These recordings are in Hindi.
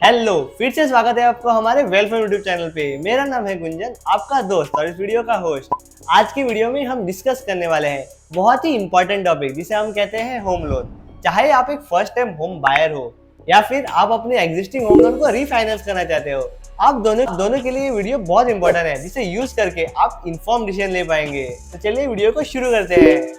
हेलो, फिर से स्वागत है आपको हमारे वेलफेयर यूट्यूब चैनल पे। मेरा नाम है गुंजन, आपका दोस्त और इस वीडियो का होस्ट। आज की वीडियो में हम डिस्कस करने वाले हैं बहुत ही इंपॉर्टेंट टॉपिक जिसे हम कहते हैं होम लोन। चाहे आप एक फर्स्ट टाइम होम बायर हो या फिर आप अपने एग्जिस्टिंग होम लोन को रीफाइनेंस करना चाहते हो, आप दोनों के लिए ये वीडियो बहुत इंपॉर्टेंट है जिसे यूज करके आप इन्फॉर्म डिसीजन ले पाएंगे। तो चलिए वीडियो को शुरू करते हैं।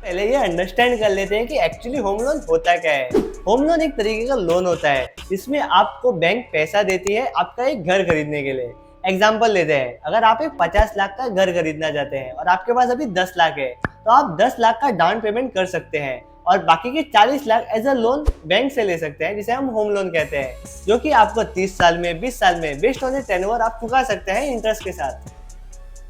पहले ये अंडरस्टैंड कर लेते हैं कि एक्चुअली होम लोन होता क्या है। होम लोन एक तरीके का लोन होता है जिसमें आपको बैंक पैसा देती है आपका एक घर खरीदने के लिए। एग्जाम्पल लेते हैं, अगर आप एक 50 लाख का घर खरीदना चाहते हैं और आपके पास अभी 10 लाख है, तो आप 10 लाख का डाउन पेमेंट कर सकते हैं और बाकी के 40 lakh as a loan bank से ले सकते हैं, जिसे हम होम लोन कहते हैं, जो कि आपको 30 साल में 20 साल में बेस्ड ऑन द टेन्योर आप चुका सकते हैं इंटरेस्ट के साथ।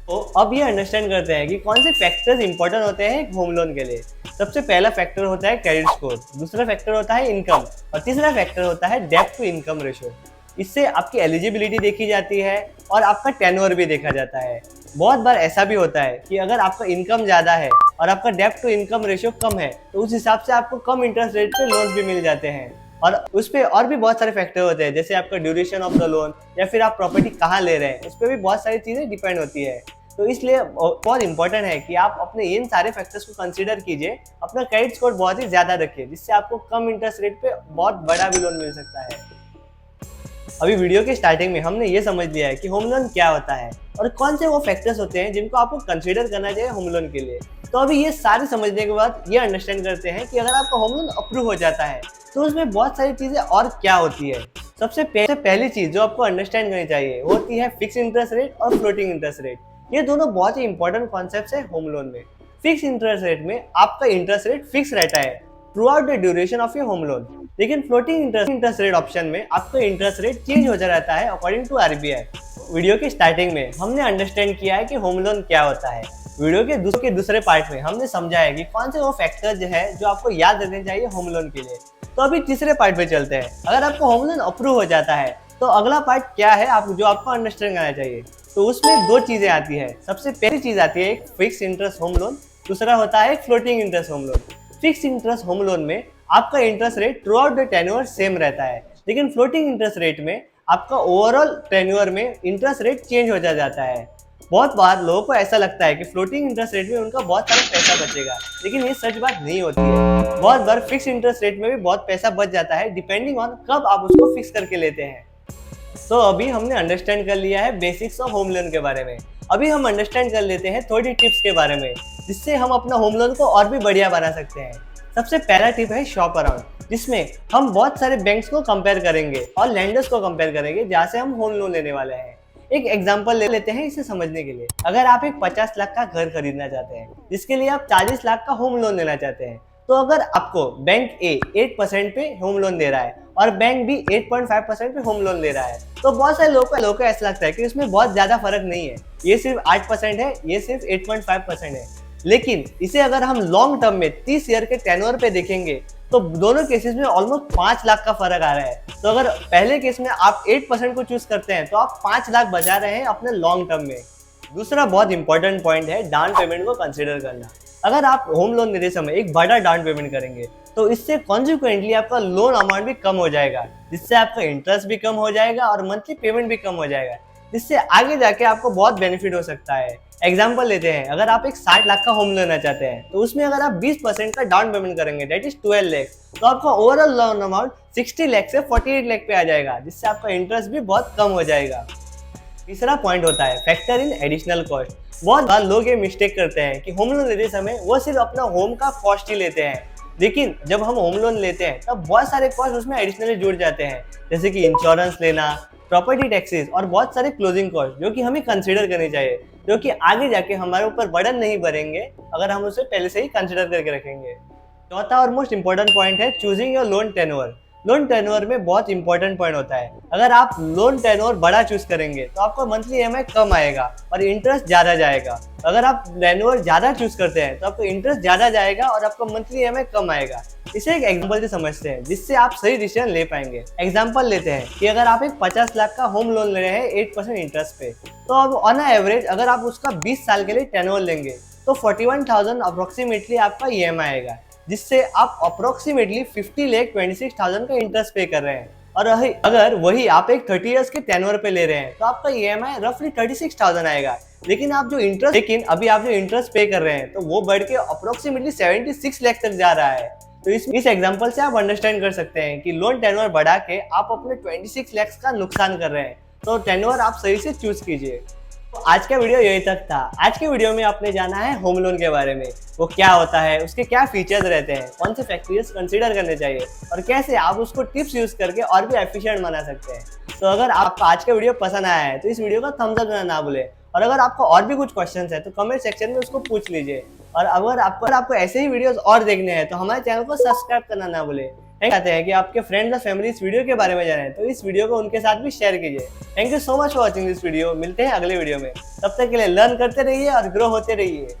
तो अब ये अंडरस्टैंड करते हैं कि कौन से फैक्टर्स इंपॉर्टेंट होते हैं एक होम लोन के लिए। सबसे पहला फैक्टर होता है क्रेडिट स्कोर, दूसरा फैक्टर होता है इनकम और तीसरा फैक्टर होता है डेब्ट टू इनकम रेशियो। इससे आपकी एलिजिबिलिटी देखी जाती है और आपका टेन्योर भी देखा जाता है। बहुत बार ऐसा भी होता है कि अगर आपका इनकम ज़्यादा है और आपका डेब्ट टू इनकम रेशियो कम है, तो उस हिसाब से आपको कम इंटरेस्ट रेट पे लोन भी मिल जाते हैं। और उस पर और भी बहुत सारे फैक्टर होते हैं, जैसे आपका ड्यूरेशन ऑफ द लोन या फिर आप प्रॉपर्टी कहाँ ले रहे हैं, उस पर भी बहुत सारी चीज़ें डिपेंड होती है। तो इसलिए बहुत इंपॉर्टेंट है कि आप अपने इन सारे फैक्टर्स को कंसीडर कीजिए, अपना क्रेडिट स्कोर बहुत ही ज़्यादा रखिए, जिससे आपको कम इंटरेस्ट रेट पे बहुत बड़ा भी लोन मिल सकता है। अभी वीडियो के स्टार्टिंग में हमने ये समझ लिया है कि होम लोन क्या होता है और कौन से वो फैक्टर्स होते हैं जिनको आपको कंसीडर करना चाहिए होम लोन के लिए। तो अभी ये सारे समझने के बाद ये अंडरस्टैंड करते हैं कि अगर आपका होम लोन अप्रूव हो जाता है तो उसमें बहुत सारी चीज़ें और क्या होती है। सबसे पहली चीज़ जो आपको अंडरस्टैंड करनी चाहिए वो होती है फिक्स इंटरेस्ट रेट और फ्लोटिंग इंटरेस्ट रेट। ये दोनों बहुत ही इंपॉर्टेंट कॉन्सेप्ट्स है होम लोन में। फिक्स इंटरेस्ट रेट में आपका इंटरेस्ट रेट फिक्स रहता है through out the duration of your home loan, लेकिन फ्लोटिंग इंटरेस्ट रेट ऑप्शन में आपका इंटरेस्ट रेट चेंज हो रहता है अकॉर्डिंग टू आरबीआई। वीडियो की स्टार्टिंग में हमने अंडरस्टैंड किया है कि होम लोन क्या होता है। वीडियो के दूसरे पार्ट में हमने समझा है कि कौन से वो फैक्टर्स है जो आपको याद रखने चाहिए होम लोन के लिए। तो अभी तीसरे पार्ट पे चलते हैं। अगर आपको होम लोन अप्रूव हो जाता है तो अगला पार्ट क्या है जो आपको अंडरस्टैंड करना चाहिए। तो उसमें दो चीजें आती है। सबसे पहली चीज आती है एक फिक्स इंटरेस्ट होम लोन, दूसरा होता है floating interest home loan. Fix interest home loan में आपका interest rate through out the tenure same रहता है, लेकिन फ्लोटिंग इंटरेस्ट रेट में आपका ओवरऑल टेन्योर में इंटरेस्ट रेट चेंज हो जाता है। बहुत बार लोगों को ऐसा लगता है कि फ्लोटिंग इंटरेस्ट रेट में उनका बहुत सारा पैसा बचेगा, लेकिन ये सच बात नहीं होती है। बहुत बार फिक्स इंटरेस्ट रेट में भी बहुत पैसा बच जाता है, डिपेंडिंग ऑन कब आप उसको फिक्स करके लेते हैं। तो अभी हमने अंडरस्टैंड कर लिया है बेसिक्स ऑफ होम लोन के बारे में। अभी हम अंडरस्टैंड कर लेते हैं थोड़ी टिप्स के बारे में, जिससे हम अपना होम लोन को और भी बढ़िया बना सकते हैं। सबसे पहला टिप है शॉप अराउंड, जिसमें हम बहुत सारे बैंक्स को कंपेयर करेंगे और लैंडर्स को कंपेयर करेंगे जहाँ से हम होम लोन लेने वाले हैं। एक एग्जांपल ले लेते हैं इसे समझने के लिए। अगर आप एक 50 लाख का घर खरीदना चाहते हैं जिसके लिए आप 40 लाख का होम लोन लेना चाहते हैं, तो अगर आपको बैंक ए 8% पे होम लोन दे रहा है और बैंक बी 8.5% पे होम लोन ले रहा है, तो बहुत सारे लोगों को ऐसा लगता है कि इसमें बहुत ज्यादा फर्क नहीं है, ये सिर्फ 8% है, ये सिर्फ 8.5% है। लेकिन इसे अगर हम लॉन्ग टर्म में 30 ईयर के टेन्योर पे देखेंगे तो दोनों केसेस में ऑलमोस्ट 5 लाख का फर्क आ रहा है। तो अगर पहले केस में आप 8% को चूज करते हैं तो आप 5 लाख बचा रहे हैं अपने लॉन्ग टर्म में। दूसरा बहुत इंपॉर्टेंट पॉइंट है डाउन पेमेंट को कंसिडर करना। अगर आप होम लोन लेते समय एक बड़ा डाउन पेमेंट करेंगे तो इससे कॉन्सिक्वेंटली आपका लोन अमाउंट भी कम हो जाएगा, जिससे आपका इंटरेस्ट भी कम हो जाएगा और मंथली पेमेंट भी कम हो जाएगा, जिससे आगे जाके आपको बहुत बेनिफिट हो सकता है। एग्जाम्पल लेते हैं, अगर आप एक 60 लाख का होम लेना चाहते हैं तो उसमें अगर आप 20% का डाउन पेमेंट करेंगे, दैट इज 12 लाख, तो आपका ओवरऑल लोन अमाउंट 60 लाख से 48 लाख पे आ जाएगा, जिससे आपका इंटरेस्ट भी बहुत कम हो जाएगा। तीसरा पॉइंट होता है फैक्टर इन एडिशनल कॉस्ट। बहुत बार लोग ये मिस्टेक करते हैं कि होम लोन लेते समय वो सिर्फ अपना होम का कॉस्ट ही लेते हैं, लेकिन जब हम होम लोन लेते हैं तब बहुत सारे कॉस्ट उसमें एडिशनली जुड़ जाते हैं, जैसे कि इंश्योरेंस लेना, प्रॉपर्टी टैक्सेस और बहुत सारे क्लोजिंग कॉस्ट, जो कि हमें कंसीडर करनी चाहिए, जो कि आगे जाके हमारे ऊपर बर्डन नहीं बढ़ेंगे अगर हम उसे पहले से ही कंसीडर करके रखेंगे। चौथा और मोस्ट इंपॉर्टेंट पॉइंट है choosing your loan tenure. Loan tenure में बहुत इंपॉर्टेंट पॉइंट होता है। अगर आप लोन टेन्योर बड़ा चूज करेंगे तो आपका मंथली ईएमआई कम आएगा और इंटरेस्ट ज्यादा जाएगा। अगर आप टेन्योर ज्यादा चूज करते हैं तो आपको इंटरेस्ट ज्यादा जाएगा और आपका मंथली ईएमआई कम आएगा। इसे एक एग्जांपल से समझते हैं जिससे आप सही डिसीजन ले पाएंगे। एग्जांपल लेते हैं कि अगर आप एक 50 लाख का होम लोन ले रहे हैं 8% इंटरेस्ट पे, तो अब ऑन एवरेज अगर आप उसका 20 साल के लिए टेन्योर लेंगे तो 41,000 अप्रोक्सीमेटली आपका ईएमआई आएगा, जिससे आप अप्रोक्सीमेटली 50,26,000 का इंटरेस्ट पे कर रहे हैं। और अगर वही आप एक 30 इयर्स के टेन्योर पे ले रहे हैं तो आपका EMI रफली 36,000 आएगा। लेकिन अभी आप जो इंटरेस्ट पे कर रहे हैं तो वो बढ़ के अप्रोक्सीमेटली 76 लाख तक जा रहा है। तो इस एग्जांपल से आप अंडरस्टैंड कर सकते हैं कि लोन टेन्योर बढ़ा के आप अपने 26 लाख का नुकसान कर रहे हैं। तो टेन्योर आप सही से चूज कीजिए। तो आज का वीडियो यही तक था। आज के वीडियो में आपने जाना है होम लोन के बारे में, वो क्या होता है, उसके क्या फीचर्स रहते हैं, कौन से फैक्टर्स कंसीडर करने चाहिए और कैसे आप उसको टिप्स यूज करके और भी एफिशिएंट बना सकते हैं। तो अगर आपको आज का वीडियो पसंद आया है तो इस वीडियो का थम्स अप देना ना भूलें। और अगर आपको और भी कुछ क्वेश्चंस है तो कमेंट सेक्शन में उसको पूछ लीजिए। और अगर आपको ऐसे ही वीडियोस और देखने हैं तो हमारे चैनल को सब्सक्राइब करना ना भूलें। चाहते हैं कि आपके फ्रेंड्स और फैमिली इस वीडियो के बारे में जानें तो इस वीडियो को उनके साथ भी शेयर कीजिए। Thank you so much for watching this video. मिलते हैं अगले वीडियो में, तब तक के लिए लर्न करते रहिए और ग्रो होते रहिए।